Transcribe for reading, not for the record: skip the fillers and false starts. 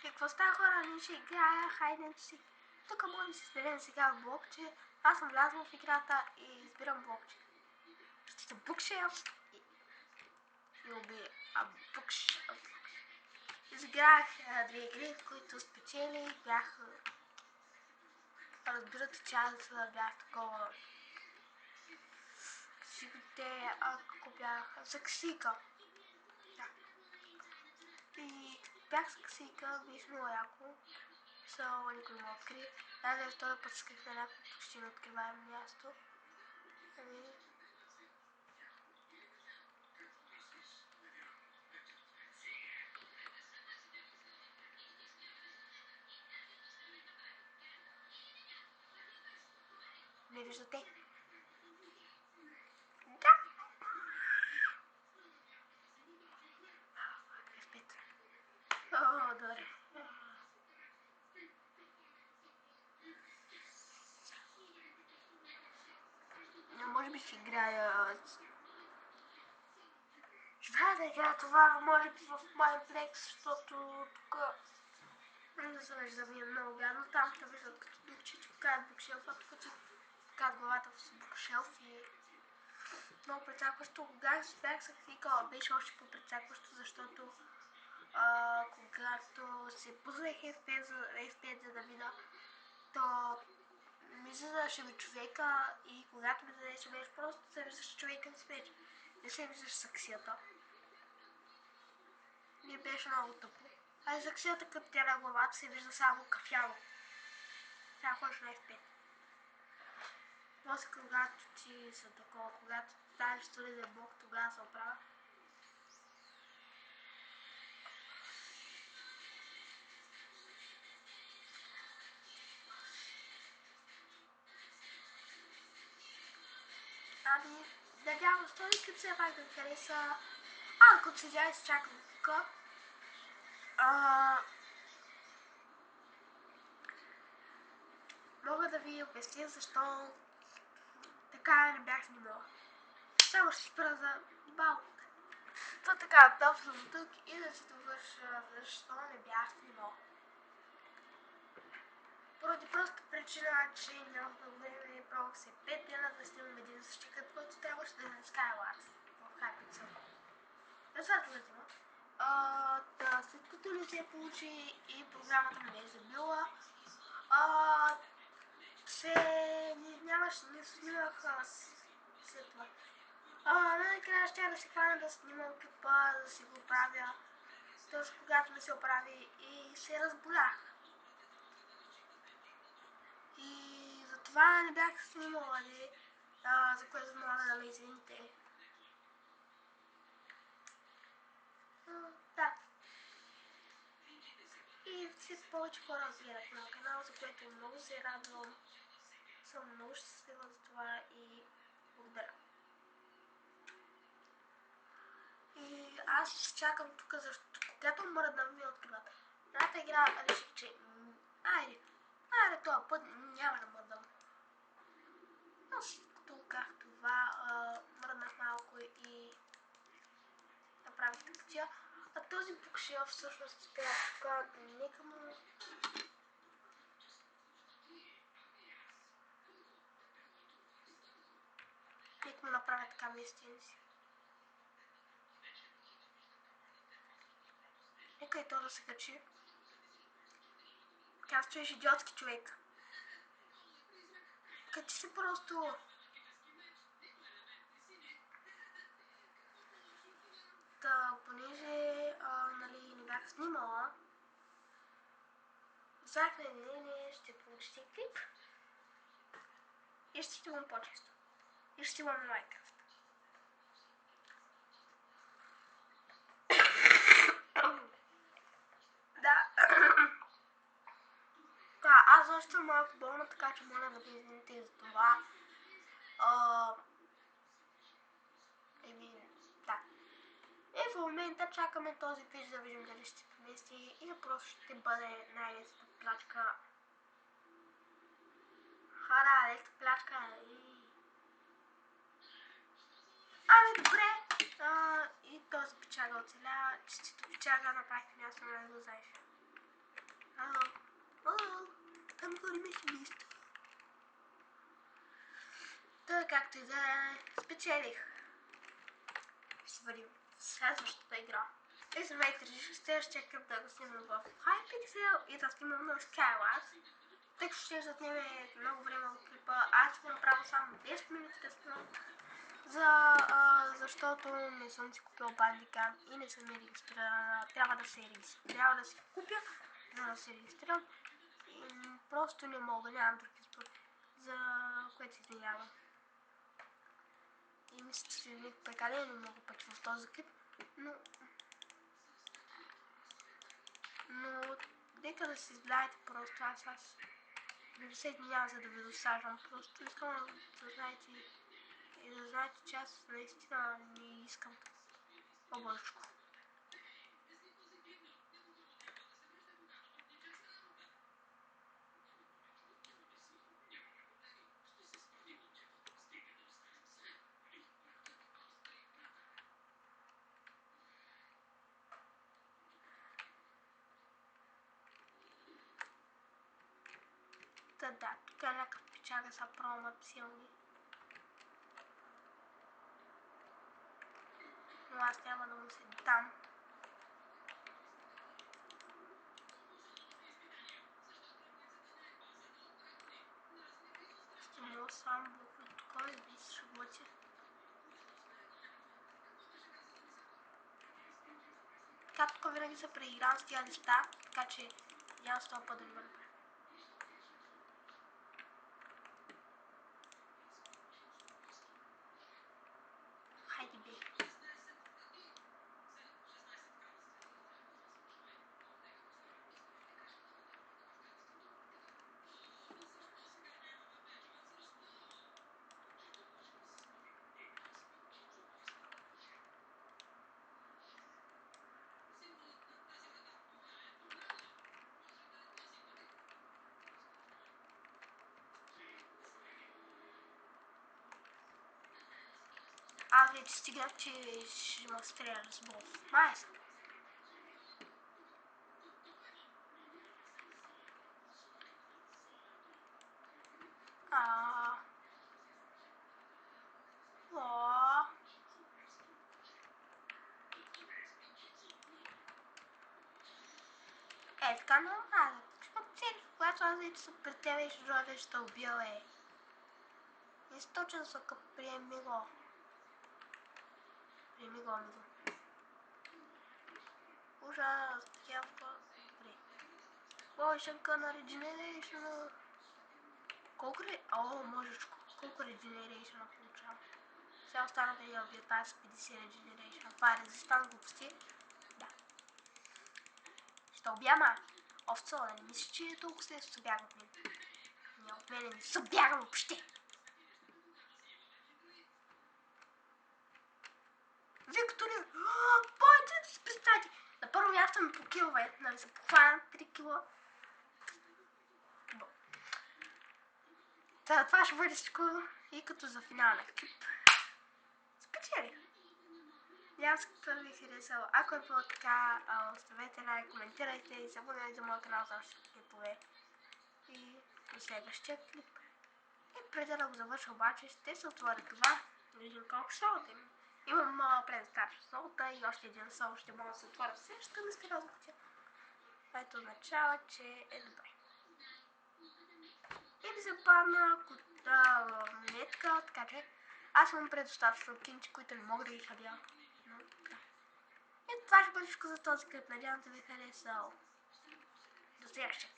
Какво става, хора? Ние ще играя Hide and Seek. Тук може да си изберем сега блокче. Аз съм влязъл в играта и избирам блокче. Ще bookshelf и уби bookshelf. Изиграх две игри, които спечелих. Бях... Разбирате, че аз бях такова... Ксиките, ако бях... За ксика. Да. И бях с ксика, беше много яко. Само никой не ме откри. Даже втори път скрих на някакво почти неоткриваемо място. Не виждате? Да! F5. О, добре. Може би ще играя... Да играя това, може би в Mineplex, защото тук... Не се вижда ми е много гадно. Там те виждат като духче, че покажат букшелфа, тук че покажат главата в букшелф и... Много прецакващо. Когато бях се кликала, беше още по-прецакващо, защото когато се пуснах F5 за да видя, то ми излизаше ми човека и когато ми задеше меч, просто се виждаше човека с меч. Не се виждаше саксията. Ми беше много тъпо. А и саксията, като тя на главата, се вижда само кафяво. Сега ходиш на F5. После когато ти са такова, когато ставиш столиден блок, тогава се оправя. Ами, надявам се, той като все пак да ми хареса. Като седя и се чакам тук. Мога да ви обясня защо така не бях снимала. Само ще спра за малко. То така, точно тук и да си довърша защо не бях снимала. Поради проста причина, че нямах много време и пробвах се 5 дена да снимам един същи кът, който трябваше да е на Skywars в Hypixel. Резултатът да взима. След като не се получи и програмата не е забила, не снимах след това. Накрая ще да се хвана да снимам клипа, да си го правя. Тоест, когато не се оправи и се разболях. И затова не бях снимала, за което моля да ме извините. Да. И все повече хора гледат на канала, за което много се радвам. Съм много щастлива за това и благодаря. И аз чакам тук, защото когато мръдна ми откриват. Едната игра реших, че айде, този път няма да мръдам. Но като как това, мръднах малко и направих тъпотия. А този букшелф всъщност спя тук, нека му... Нека му направя така местен си. Нека и то да се качи. Тя стоиш идиотски човек. Качи се просто. Понеже не бях снимала, взех на единение, ще получите клип и ще снимам по-често. И ще снимам на Minecraft. Да. Аз още съм малко болна, така че моля да ви извините за това. Да. И в момента чакаме този пич да видим дали ще се помести или просто ще бъде най-лесната плачка. Лесна плачка добре. И този пичага оцеля. Честито пичага, направихте място на него заеш. отворим семейство. Та, както и да е, спечелих. Ще вървим в следващата игра. И здравейте, следващия кръг да го снимам в Hypixel и да снимам на Skyward. Тъй като ще отнеме много време от клипа, аз ще направя само 10 минути да снимам. Защото не съм си купил бандикам и не съм регистрирана. Трябва да се купя, за да се регистрирам. Просто не мога, нямам друг избор, за което се извинявам. И мисля, че ви прекалено много пъти в този клип, но нека да се изгледате просто, аз не се извинявам, за да ви досаждам, просто искам да знаете и да знаете, че аз наистина не искам по-бързко. Да, тук е някакъв печага са промът силни. Но аз няма да му се дам. Ще мога сам блоквам тук и би се шаботи. Така тук винаги се преиграм с тия неща, така че няма с това път да не върна. Хайде бе. Аз вече стигнах, че ще ме стреля с бол. Майс. Така много казват. Защото цели, когато аз вече съм пред тебе и ще убил Източен са къп приеми го. Приеми го. Ужас, такива. Добре. Лошенка на Regeneration. Колко можешко. Колко Regeneration получавам? Сега останаха и обията с 50 Regeneration. Това е резистан глупости. Да. Ще обяма. Овцо, не мисля, че е толкова след се бяга от мен. Не, от мене не се бяга въобще. Виктория! Бойте да си представите! На първо място ми по килове, нали се похвана 3 кила. Това ще бъде всичко и като за финален клип. Спечели! Надявам се, като ви харесал. Ако е било така, оставете лайк, коментирайте и се абонирайте за моя канал за още клипове. И до следващия клип. И преди да го завърша обаче, ще се отворя това. Да видим колко солта има. Имам предстарча солта и още един сол ще мога да се отворя в следващата мистериозна кутия. което означава, че е добре. И ми се падна монетка, така че аз имам предостатъчно кинчи, които не мога да ги хабя. И това ще бъде всичко за този клип. Надявам се ви харесал. До следващия.